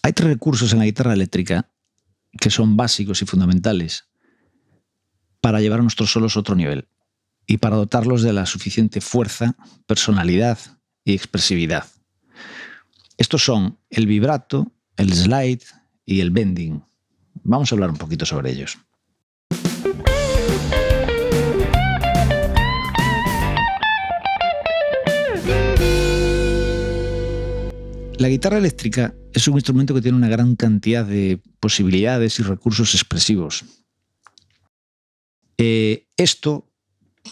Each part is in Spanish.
Hay tres recursos en la guitarra eléctrica que son básicos y fundamentales para llevar nuestros solos a otro nivel y para dotarlos de la suficiente fuerza, personalidad y expresividad. Estos son el vibrato, el slide y el bending. Vamos a hablar un poquito sobre ellos. La guitarra eléctrica es un instrumento que tiene una gran cantidad de posibilidades y recursos expresivos. Esto,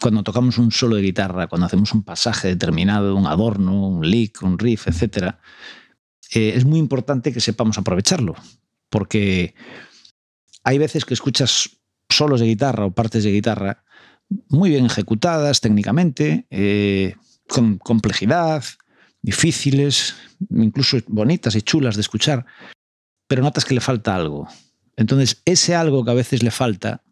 cuando tocamos un solo de guitarra, cuando hacemos un pasaje determinado, un adorno, un lick, un riff, etc., es muy importante que sepamos aprovecharlo, porque hay veces que escuchas solos de guitarra o partes de guitarra muy bien ejecutadas técnicamente, con complejidad, difíciles, incluso bonitas y chulas de escuchar, pero notas que le falta algo. Entonces, ese algo que a veces le falta,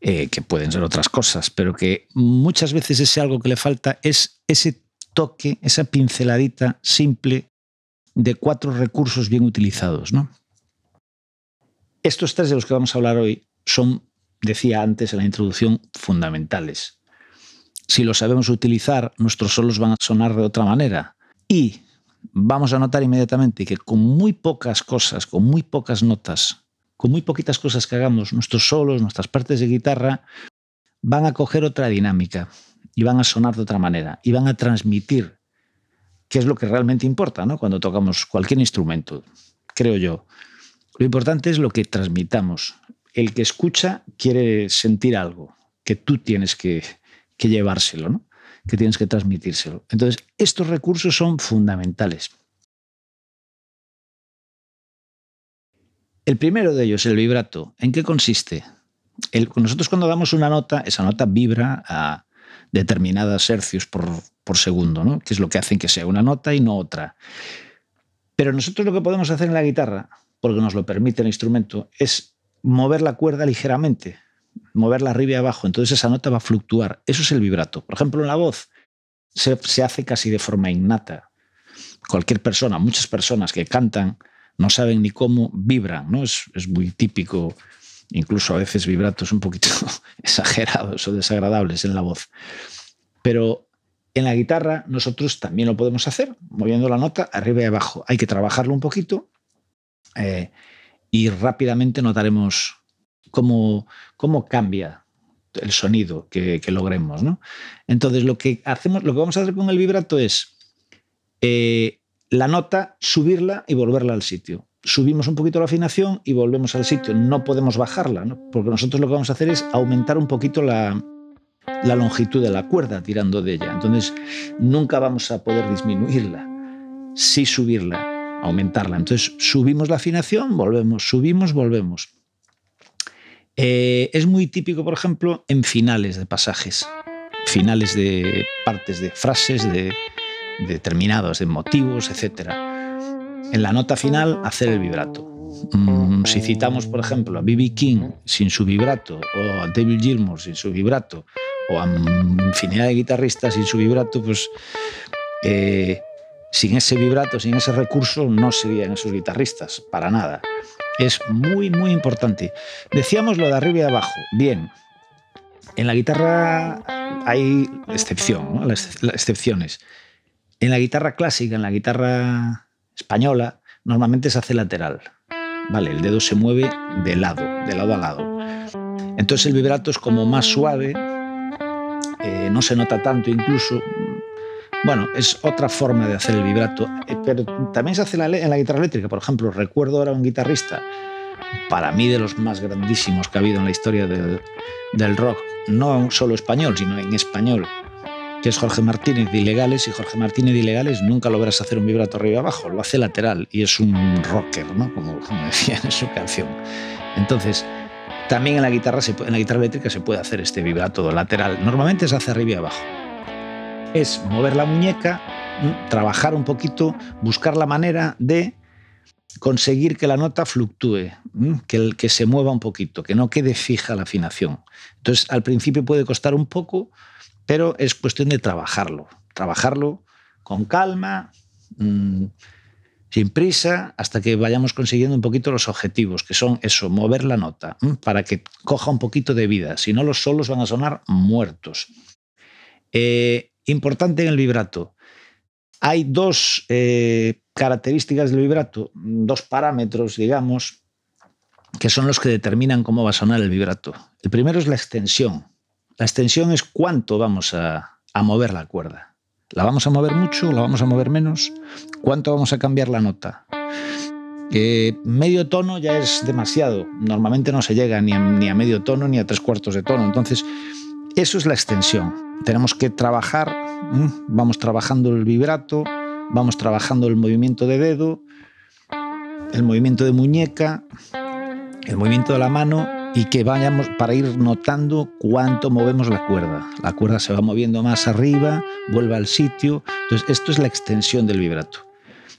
que pueden ser otras cosas, pero que muchas veces ese algo que le falta es ese toque, esa pinceladita simple de 4 recursos bien utilizados, ¿no? Estos 3 de los que vamos a hablar hoy son, decía antes en la introducción, fundamentales. Si los sabemos utilizar, nuestros solos van a sonar de otra manera. Y vamos a notar inmediatamente que con muy pocas cosas, con muy pocas notas, con muy poquitas cosas que hagamos, nuestros solos, nuestras partes de guitarra van a coger otra dinámica y van a sonar de otra manera y van a transmitir, que es lo que realmente importa, ¿no? Cuando tocamos cualquier instrumento, creo yo. Lo importante es lo que transmitamos. El que escucha quiere sentir algo, que tú tienes que llevárselo, ¿no? Que tienes que transmitírselo. Entonces, estos recursos son fundamentales. El primero de ellos, el vibrato. ¿En qué consiste? Nosotros cuando damos una nota, esa nota vibra a determinados hercios por segundo, ¿no? Que es lo que hace que sea una nota y no otra. Pero nosotros lo que podemos hacer en la guitarra, porque nos lo permite el instrumento, es mover la cuerda ligeramente, moverla arriba y abajo, entonces esa nota va a fluctuar. Eso es el vibrato. Por ejemplo, en la voz se hace casi de forma innata. Cualquier persona, muchas personas que cantan, no saben ni cómo vibran, ¿no? Es muy típico, incluso a veces vibratos un poquito exagerados o desagradables en la voz. Pero en la guitarra nosotros también lo podemos hacer, moviendo la nota arriba y abajo. Hay que trabajarlo un poquito y rápidamente notaremos cómo cambia el sonido que logremos, ¿no? Entonces, lo que vamos a hacer con el vibrato es la nota, subirla y volverla al sitio. Subimos un poquito la afinación y volvemos al sitio. No podemos bajarla, ¿no? Porque nosotros lo que vamos a hacer es aumentar un poquito la longitud de la cuerda tirando de ella. Entonces, nunca vamos a poder disminuirla, sí subirla, aumentarla. Entonces, subimos la afinación, volvemos, subimos, volvemos. Es muy típico, por ejemplo, en finales de pasajes, finales de partes de frases, de determinados, de motivos, etc. En la nota final, hacer el vibrato. Si citamos, por ejemplo, a B.B. King sin su vibrato, o a David Gilmour sin su vibrato, o a infinidad de guitarristas sin su vibrato, pues sin ese vibrato, sin ese recurso, no serían esos guitarristas, para nada. Es muy, muy importante. Decíamos lo de arriba y abajo. Bien, en la guitarra hay excepción, ¿no? Las excepciones. En la guitarra clásica, en la guitarra española, normalmente se hace lateral. Vale, el dedo se mueve de lado a lado. Entonces el vibrato es como más suave, no se nota tanto incluso. Bueno, es otra forma de hacer el vibrato, pero también se hace en la guitarra eléctrica. Por ejemplo, recuerdo ahora un guitarrista, para mí de los más grandísimos que ha habido en la historia del rock, no solo español, sino en español, que es Jorge Martínez de Ilegales, y Jorge Martínez de Ilegales nunca lo verás hacer un vibrato arriba y abajo, lo hace lateral, y es un rocker, ¿no? Como decía en su canción. Entonces, también en la guitarra eléctrica se puede hacer este vibrato lateral. Normalmente se hace arriba y abajo. Es mover la muñeca, trabajar un poquito, buscar la manera de conseguir que la nota fluctúe, que se mueva un poquito, que no quede fija la afinación. Entonces, al principio puede costar un poco, pero es cuestión de trabajarlo con calma, sin prisa, hasta que vayamos consiguiendo un poquito los objetivos, que son eso, mover la nota, para que coja un poquito de vida. Si no, los solos van a sonar muertos. Importante en el vibrato. Hay dos características del vibrato, dos parámetros, digamos, que son los que determinan cómo va a sonar el vibrato. El primero es la extensión. La extensión es cuánto vamos a mover la cuerda. ¿La vamos a mover mucho? ¿La vamos a mover menos? ¿Cuánto vamos a cambiar la nota? Medio tono ya es demasiado. Normalmente no se llega ni a medio tono ni a 3/4 de tono. Entonces, eso es la extensión. Tenemos que trabajar, vamos trabajando el vibrato, vamos trabajando el movimiento de dedo, el movimiento de muñeca, el movimiento de la mano, y que vayamos para ir notando cuánto movemos la cuerda. La cuerda se va moviendo más arriba, vuelve al sitio. Entonces, esto es la extensión del vibrato.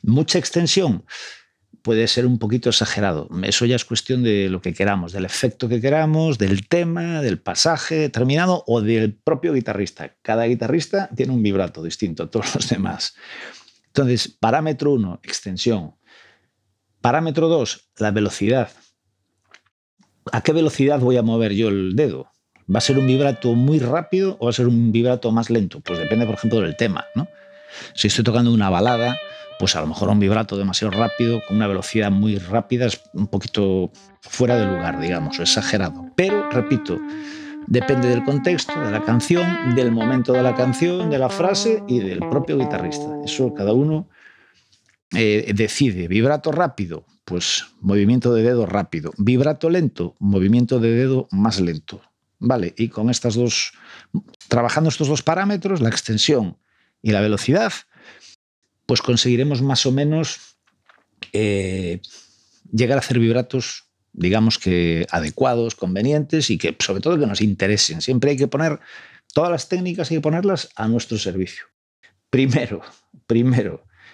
Mucha extensión puede ser un poquito exagerado. Eso ya es cuestión de lo que queramos, del efecto que queramos, del tema, del pasaje determinado o del propio guitarrista. Cada guitarrista tiene un vibrato distinto a todos los demás. Entonces, parámetro 1, extensión. Parámetro 2, la velocidad. ¿A qué velocidad voy a mover yo el dedo? ¿Va a ser un vibrato muy rápido o va a ser un vibrato más lento? Pues depende, por ejemplo, del tema, ¿no? Si estoy tocando una balada, pues a lo mejor un vibrato demasiado rápido, con una velocidad muy rápida, es un poquito fuera de lugar, digamos, o exagerado. Pero, repito, depende del contexto, de la canción, del momento de la canción, de la frase y del propio guitarrista. Eso cada uno decide. Vibrato rápido, pues movimiento de dedo rápido. Vibrato lento, movimiento de dedo más lento. Vale, y con estas dos, trabajando estos dos parámetros, la extensión y la velocidad, pues conseguiremos más o menos llegar a hacer vibratos, digamos que adecuados, convenientes y que sobre todo que nos interesen. Siempre hay que poner todas las técnicas, hay que ponerlas a nuestro servicio. Primero,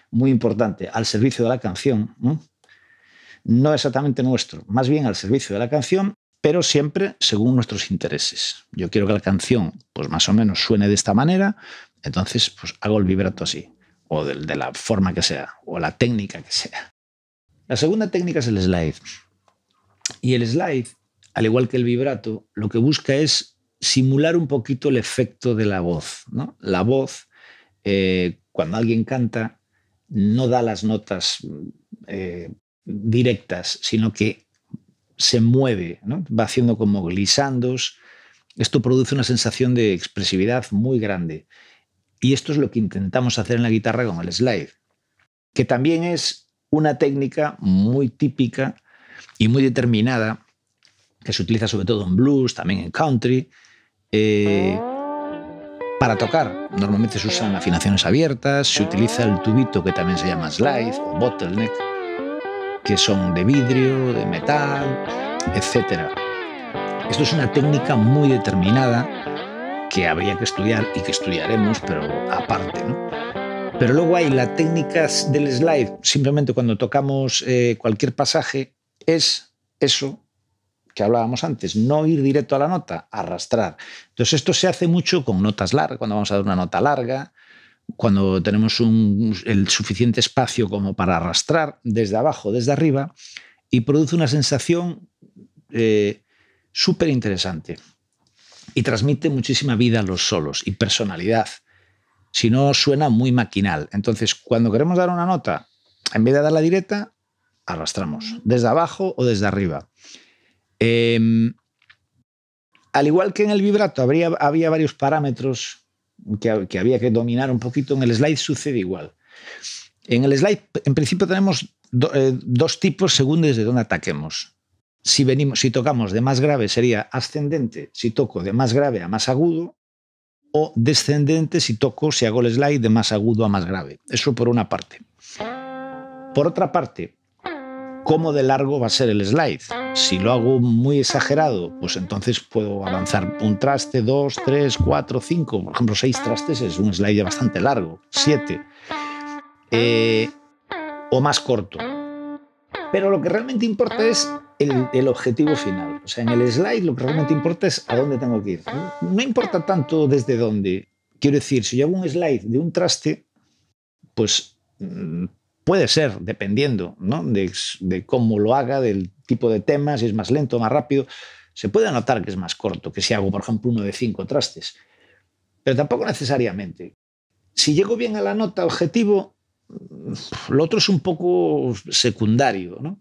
muy importante, al servicio de la canción, no exactamente nuestro, más bien al servicio de la canción, pero siempre según nuestros intereses. Yo quiero que la canción, pues más o menos suene de esta manera, entonces pues hago el vibrato así, o de la forma que sea, o la técnica que sea. La segunda técnica es el slide. Y el slide, al igual que el vibrato, lo que busca es simular un poquito el efecto de la voz, ¿no? La voz, cuando alguien canta, no da las notas directas, sino que se mueve, ¿no? Va haciendo como glisandos. Esto produce una sensación de expresividad muy grande. Y esto es lo que intentamos hacer en la guitarra con el slide, que también es una técnica muy típica y muy determinada, que se utiliza sobre todo en blues, también en country, para tocar. Normalmente se usan afinaciones abiertas, se utiliza el tubito que también se llama slide o bottleneck, que son de vidrio, de metal, etc. Esto es una técnica muy determinada que habría que estudiar y que estudiaremos, pero aparte, ¿no? Pero luego hay la técnica del slide, simplemente cuando tocamos cualquier pasaje, es eso que hablábamos antes, no ir directo a la nota, arrastrar. Entonces esto se hace mucho con notas largas, cuando vamos a dar una nota larga, cuando tenemos el suficiente espacio como para arrastrar desde abajo, desde arriba, y produce una sensación súper interesante y transmite muchísima vida a los solos y personalidad. Si no, suena muy maquinal. Entonces, cuando queremos dar una nota, en vez de darla directa, arrastramos desde abajo o desde arriba. Al igual que en el vibrato había varios parámetros que había que dominar un poquito, en el slide sucede igual. En el slide, en principio, tenemos dos tipos según desde dónde ataquemos. Si tocamos de más grave sería ascendente, si toco de más grave a más agudo, o descendente si hago el slide de más agudo a más grave. Eso por una parte. Por otra parte, ¿cómo de largo va a ser el slide? Si lo hago muy exagerado, pues entonces puedo avanzar un traste, 2, 3, 4, 5. Por ejemplo, 6 trastes es un slide bastante largo. 7. O más corto. Pero lo que realmente importa es el objetivo final. O sea, en el slide lo que realmente importa es a dónde tengo que ir. No importa tanto desde dónde. Quiero decir, si yo hago un slide de un traste, pues Puede ser, dependiendo, ¿no? de cómo lo haga, del tipo de tema, si es más lento o más rápido. Se puede notar que es más corto que si hago, por ejemplo, uno de 5 trastes, pero tampoco necesariamente. Si llego bien a la nota objetivo, lo otro es un poco secundario, ¿no?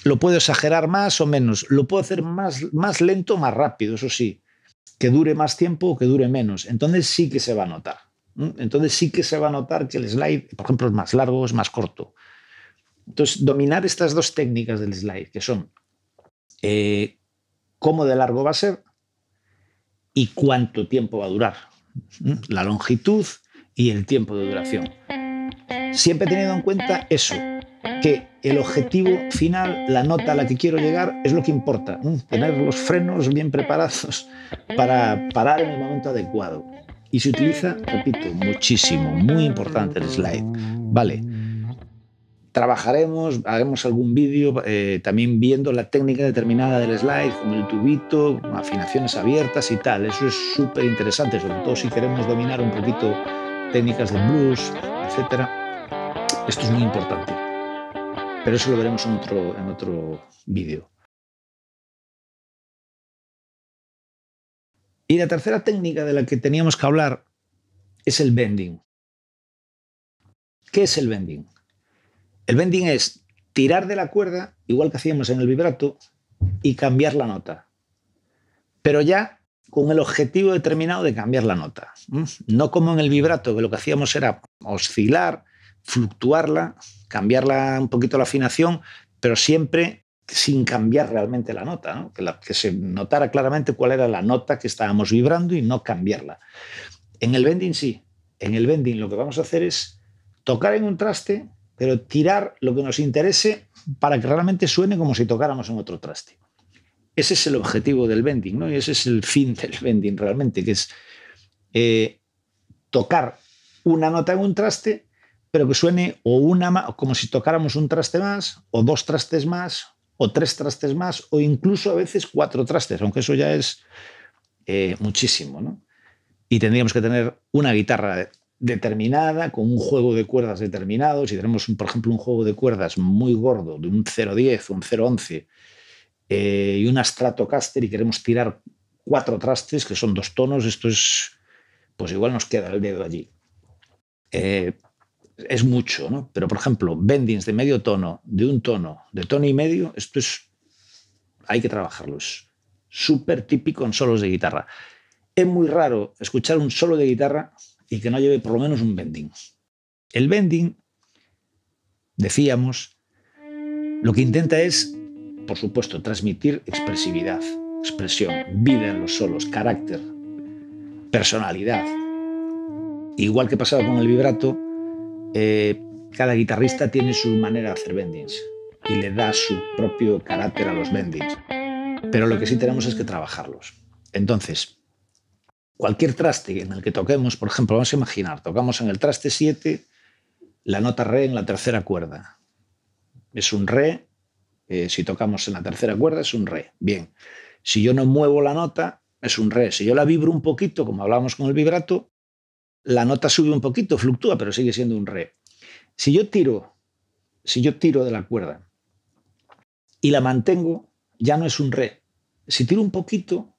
Lo puedo exagerar más o menos, lo puedo hacer más lento o más rápido, eso sí, que dure más tiempo o que dure menos. Entonces sí que se va a notar. Entonces sí que se va a notar que el slide, por ejemplo, es más largo, es más corto. Entonces, dominar estas dos técnicas del slide, que son cómo de largo va a ser y cuánto tiempo va a durar. La longitud y el tiempo de duración. Siempre teniendo en cuenta eso, que el objetivo final, la nota a la que quiero llegar, es lo que importa. Tener los frenos bien preparados para parar en el momento adecuado. Y se utiliza, repito, muchísimo, muy importante el slide. Vale, trabajaremos, haremos algún vídeo también viendo la técnica determinada del slide, con el tubito, afinaciones abiertas y tal. Eso es súper interesante, sobre todo si queremos dominar un poquito técnicas de blues, etc. Esto es muy importante. Pero eso lo veremos en otro vídeo. Y la tercera técnica de la que teníamos que hablar es el bending. ¿Qué es el bending? El bending es tirar de la cuerda, igual que hacíamos en el vibrato, y cambiar la nota. Pero ya con el objetivo determinado de cambiar la nota. No como en el vibrato, que lo que hacíamos era oscilar, fluctuarla, cambiarla un poquito la afinación, pero siempre sin cambiar realmente la nota, ¿no? Que se notara claramente cuál era la nota que estábamos vibrando y no cambiarla. En el bending sí. En el bending lo que vamos a hacer es tocar en un traste, pero tirar lo que nos interese para que realmente suene como si tocáramos en otro traste. Ese es el objetivo del bending, ¿no? Y ese es el fin del bending realmente, que es tocar una nota en un traste, pero que suene o como si tocáramos un traste más, o 2 trastes más, o 3 trastes más, o incluso a veces 4 trastes, aunque eso ya es muchísimo, ¿no? Y tendríamos que tener una guitarra determinada, con un juego de cuerdas determinado. Si tenemos, por ejemplo, un juego de cuerdas muy gordo, de un 0,10 o un 0,11, y una Stratocaster, y queremos tirar 4 trastes, que son 2 tonos, esto es, pues igual nos queda el dedo allí. Es mucho, ¿no? Pero, por ejemplo, bendings de medio tono, de un tono, de tono y medio, esto es, hay que trabajarlo, es súper típico en solos de guitarra. Es muy raro escuchar un solo de guitarra y que no lleve por lo menos un bending. El bending, decíamos, lo que intenta es, por supuesto, transmitir expresividad, expresión, vida en los solos, carácter, personalidad. Igual que pasaba con el vibrato, cada guitarrista tiene su manera de hacer bendings y le da su propio carácter a los bendings. Pero lo que sí tenemos es que trabajarlos. Entonces, cualquier traste en el que toquemos, por ejemplo, vamos a imaginar, tocamos en el traste 7 la nota re en la tercera cuerda. Es un re, si tocamos en la tercera cuerda es un re. Bien, si yo no muevo la nota, es un re. Si yo la vibro un poquito, como hablábamos con el vibrato, la nota sube un poquito, fluctúa, pero sigue siendo un re. Si yo tiro de la cuerda y la mantengo, ya no es un re. Si tiro un poquito,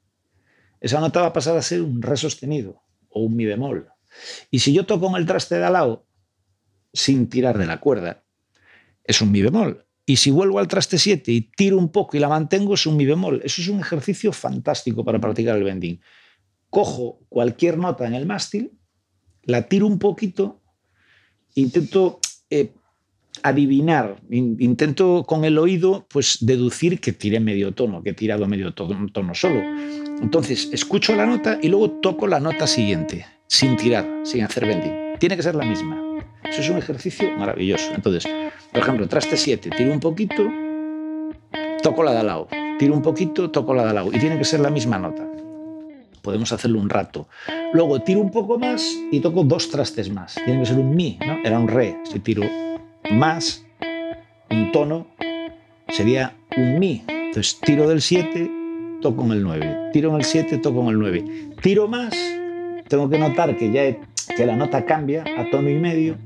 esa nota va a pasar a ser un re sostenido o un mi bemol. Y si yo toco en el traste de al lado sin tirar de la cuerda, es un mi bemol. Y si vuelvo al traste 7 y tiro un poco y la mantengo, es un mi bemol. Eso es un ejercicio fantástico para practicar el bending. Cojo cualquier nota en el mástil, la tiro un poquito, intento adivinar, intento con el oído pues deducir que tiré medio tono, que he tirado medio tono solo. Entonces escucho la nota y luego toco la nota siguiente, sin tirar, sin hacer bending. Tiene que ser la misma. Eso es un ejercicio maravilloso. Entonces, por ejemplo, traste 7, tiro un poquito, toco la de al lado, tiro un poquito, toco la de al lado, y tiene que ser la misma nota. Podemos hacerlo un rato. Luego tiro un poco más y toco 2 trastes más. Tiene que ser un mi, ¿no? Era un re. Si tiro más un tono, sería un mi. Entonces tiro del 7, toco en el 9. Tiro en el 7, toco en el 9. Tiro más, tengo que notar que la nota cambia a tono y medio.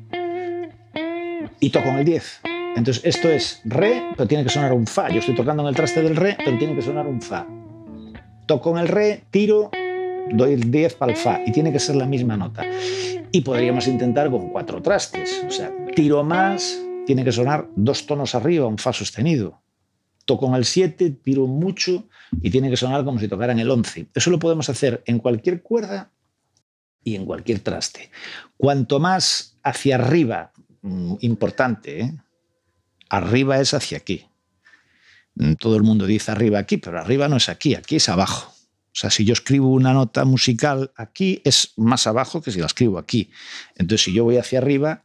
y toco en el 10. Entonces esto es re, pero tiene que sonar un fa. Yo estoy tocando en el traste del re, pero tiene que sonar un fa. Toco en el re, tiro, doy el 10 para el fa y tiene que ser la misma nota. Y podríamos intentar con 4 trastes. O sea, tiro más, tiene que sonar 2 tonos arriba, un fa sostenido. Toco en el 7, tiro mucho y tiene que sonar como si tocara en el 11. Eso lo podemos hacer en cualquier cuerda y en cualquier traste. Cuanto más hacia arriba, importante, ¿eh? Arriba es hacia aquí. Todo el mundo dice arriba aquí, pero arriba no es aquí, aquí es abajo. O sea, si yo escribo una nota musical aquí, es más abajo que si la escribo aquí. Entonces, si yo voy hacia arriba,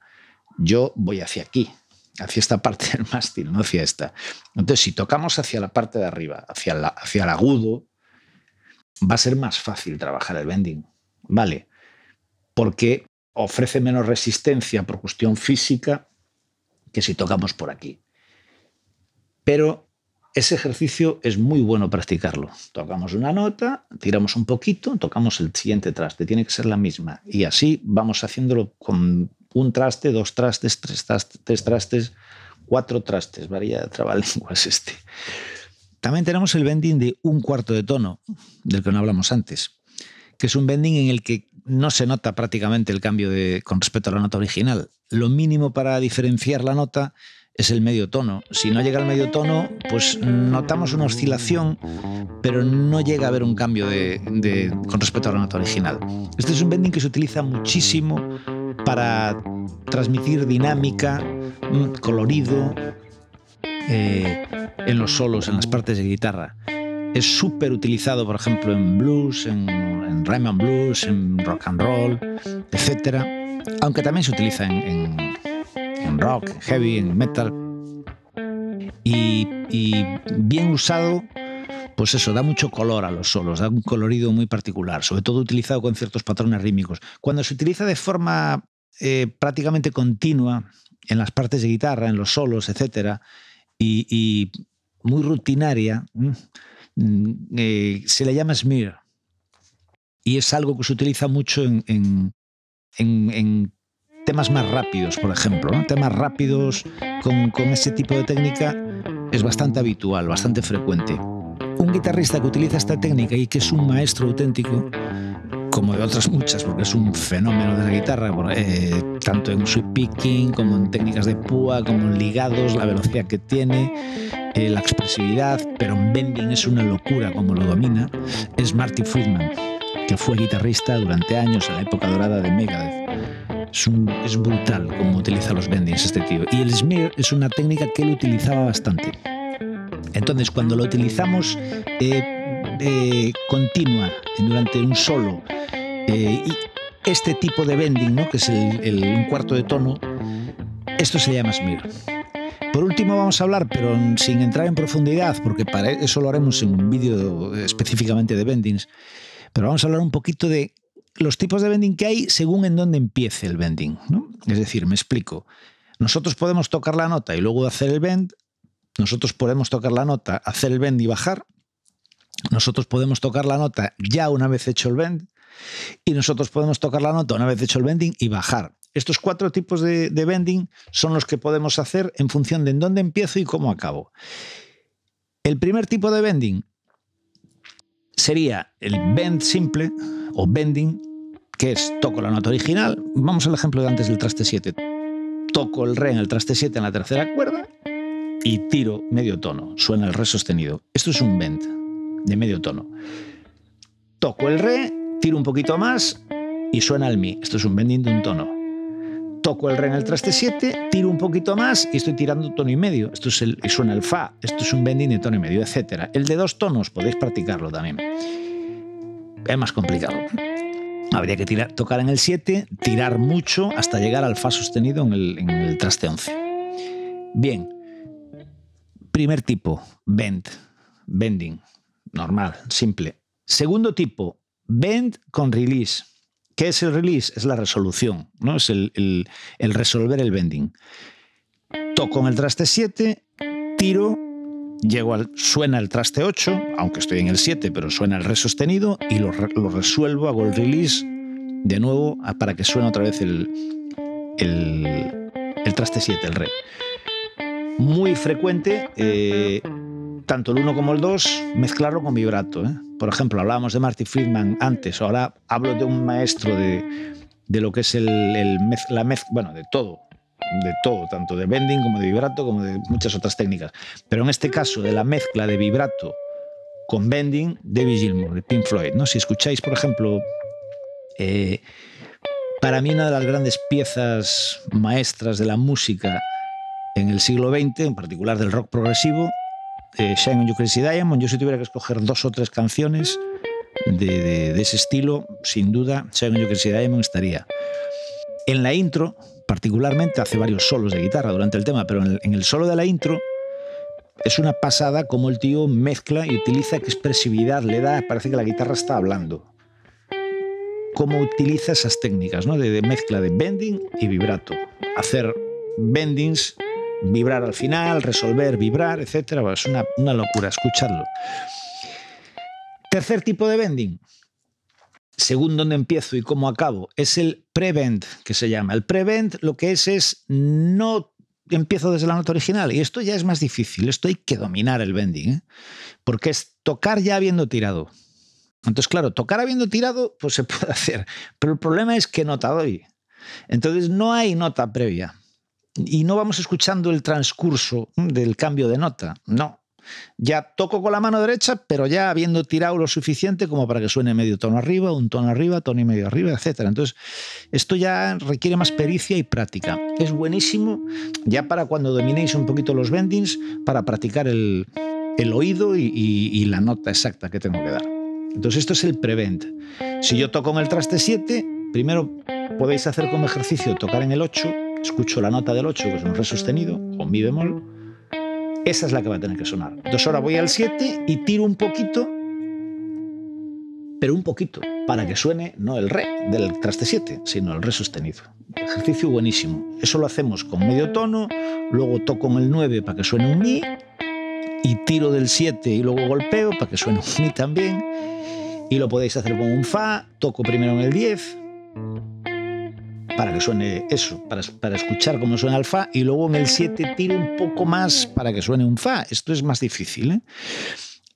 yo voy hacia aquí, hacia esta parte del mástil, no hacia esta. Entonces, si tocamos hacia la parte de arriba, hacia el agudo, va a ser más fácil trabajar el bending, ¿vale? Porque ofrece menos resistencia por cuestión física que si tocamos por aquí. Pero ese ejercicio es muy bueno practicarlo. Tocamos una nota, tiramos un poquito, tocamos el siguiente traste, tiene que ser la misma. Y así vamos haciéndolo con un traste, 2 trastes, 3 trastes, 4 trastes. Varía trabalenguas este. También tenemos el bending de 1/4 de tono, del que no hablamos antes, que es un bending en el que no se nota prácticamente el cambio con respecto a la nota original. Lo mínimo para diferenciar la nota es el medio tono. Si no llega al medio tono, pues notamos una oscilación, pero no llega a haber un cambio con respecto a la nota original. Este es un bending que se utiliza muchísimo para transmitir dinámica, colorido, en los solos, en las partes de guitarra. Es súper utilizado, por ejemplo, en blues, en rhythm and blues, en rock and roll, etc. Aunque también se utiliza en rock, en heavy, en metal. Y bien usado, pues eso, da mucho color a los solos, da un colorido muy particular, sobre todo utilizado con ciertos patrones rítmicos. Cuando se utiliza de forma prácticamente continua en las partes de guitarra, en los solos, etc., y muy rutinaria, se le llama smear, y es algo que se utiliza mucho en temas más rápidos, por ejemplo, ¿no? Temas rápidos con ese tipo de técnica es bastante habitual, bastante frecuente. Un guitarrista que utiliza esta técnica y que es un maestro auténtico, como de otras muchas, porque es un fenómeno de la guitarra, tanto en sweep picking como en técnicas de púa, como en ligados, la velocidad que tiene, la expresividad, pero en bending es una locura como lo domina, es Marty Friedman, que fue guitarrista durante años en la época dorada de Megadeth. Es brutal cómo utiliza los bendings este tío. Y el smear es una técnica que él utilizaba bastante. Entonces, cuando lo utilizamos continua durante un solo, y este tipo de bending, ¿no? Que es el 1/4 de tono, esto se llama smear. Por último vamos a hablar, pero sin entrar en profundidad, porque para eso lo haremos en un vídeo específicamente de bendings, pero vamos a hablar un poquito de los tipos de bending que hay según en dónde empiece el bending, ¿no? Es decir, me explico. Nosotros podemos tocar la nota y luego hacer el bend. Nosotros podemos tocar la nota, hacer el bend y bajar. Nosotros podemos tocar la nota ya una vez hecho el bend. Y nosotros podemos tocar la nota una vez hecho el bending y bajar. Estos 4 tipos de bending son los que podemos hacer en función de en dónde empiezo y cómo acabo. El primer tipo de bending sería el bend simple o bending, que es toco la nota original. Vamos al ejemplo de antes del traste 7. Toco el re en el traste 7 en la tercera cuerda y tiro medio tono. Suena el re sostenido. Esto es un bend de medio tono. Toco el re, tiro un poquito más y suena el mi. Esto es un bending de un tono. Toco el re en el traste 7, tiro un poquito más y estoy tirando un tono y medio. Y suena el fa. Esto es un bending de tono y medio, etc. El de 2 tonos podéis practicarlo también. Es más complicado. Habría que tocar en el 7, tirar mucho hasta llegar al fa sostenido en el traste 11. Bien. Primer tipo, bending. Normal, simple. Segundo tipo, bend con release. ¿Qué es el release? Es la resolución, ¿no? Es el resolver el bending. Toco en el traste 7, tiro, suena el traste 8, aunque estoy en el 7, pero suena el re sostenido y lo resuelvo, hago el release de nuevo para que suene otra vez el el traste 7, el re. Muy frecuente, tanto el 1 como el 2, mezclarlo con vibrato. Por ejemplo, hablábamos de Marty Friedman antes, ahora hablo de un maestro de lo que es la mezcla, bueno, de todo, tanto de bending como de vibrato, como de muchas otras técnicas. Pero en este caso, de la mezcla de vibrato con bending, David Gilmour, de Pink Floyd, ¿no? Si escucháis, por ejemplo, para mí una de las grandes piezas maestras de la música en el siglo XX, en particular del rock progresivo, Shine on You Crazy Diamond. Yo si tuviera que escoger 2 o 3 canciones de ese estilo, sin duda Shine on You Crazy Diamond estaría. En la intro, particularmente, hace varios solos de guitarra durante el tema, pero en el solo de la intro es una pasada como el tío mezcla y utiliza qué expresividad le da, parece que la guitarra está hablando. Cómo utiliza esas técnicas, ¿no? de mezcla de bending y vibrato. Hacer bendings, vibrar al final, resolver, vibrar, etc. Bueno, es una locura, escucharlo. Tercer tipo de bending, según dónde empiezo y cómo acabo, es el pre-bend, que se llama. El pre-bend lo que es no empiezo desde la nota original, y esto ya es más difícil, esto hay que dominar el bending, porque es tocar ya habiendo tirado. Entonces, claro, tocar habiendo tirado, pues se puede hacer, pero el problema es qué nota doy. Entonces no hay nota previa y no vamos escuchando el transcurso del cambio de nota, no. Ya toco con la mano derecha, pero ya habiendo tirado lo suficiente como para que suene medio tono arriba, un tono arriba, tono y medio arriba, etc. Entonces, esto ya requiere más pericia y práctica. Es buenísimo ya para cuando dominéis un poquito los bendings, para practicar el oído y la nota exacta que tengo que dar. Entonces, esto es el pre-bend. Si yo toco en el traste 7, primero podéis hacer como ejercicio tocar en el 8, escucho la nota del 8, que es un re sostenido, o mi bemol. Esa es la que va a tener que sonar. Entonces ahora voy al 7 y tiro un poquito, pero un poquito, para que suene no el re del traste 7, sino el re sostenido. Ejercicio buenísimo. Eso lo hacemos con medio tono, luego toco en el 9 para que suene un mi, y tiro del 7 y luego golpeo para que suene un mi también. Y lo podéis hacer con un fa, toco primero en el 10, para que suene eso, para escuchar cómo suena el fa, y luego en el 7 tiro un poco más para que suene un fa. Esto es más difícil,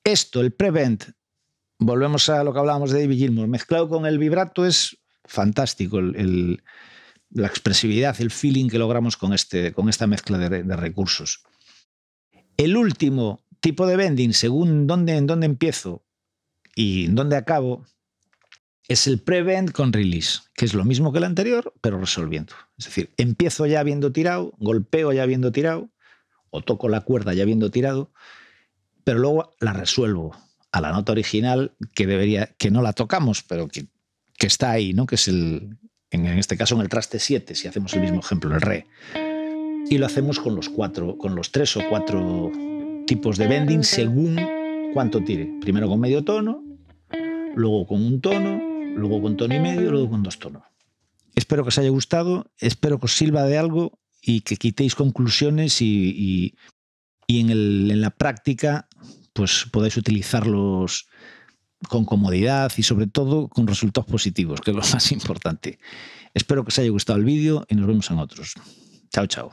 Esto, el pre-bend, volvemos a lo que hablábamos de David Gilmour, mezclado con el vibrato, es fantástico la expresividad, el feeling que logramos con esta mezcla de recursos. El último tipo de bending, según en dónde empiezo y en dónde acabo, es el pre-bend con release, que es lo mismo que el anterior, pero resolviendo. Es decir, empiezo ya habiendo tirado, golpeo ya habiendo tirado, o toco la cuerda ya habiendo tirado, pero luego la resuelvo a la nota original que no la tocamos, pero que está ahí, ¿no? Que es en este caso en el traste 7, si hacemos el mismo ejemplo, el re. Y lo hacemos con los 3 o 4 tipos de bending según cuánto tire. Primero con medio tono, luego con un tono, luego con tono y medio, luego con 2 tonos. Espero que os haya gustado, espero que os sirva de algo y que quitéis conclusiones y en la práctica pues podáis utilizarlos con comodidad y sobre todo con resultados positivos, que es lo más importante. Espero que os haya gustado el vídeo y nos vemos en otros. Chao, chao.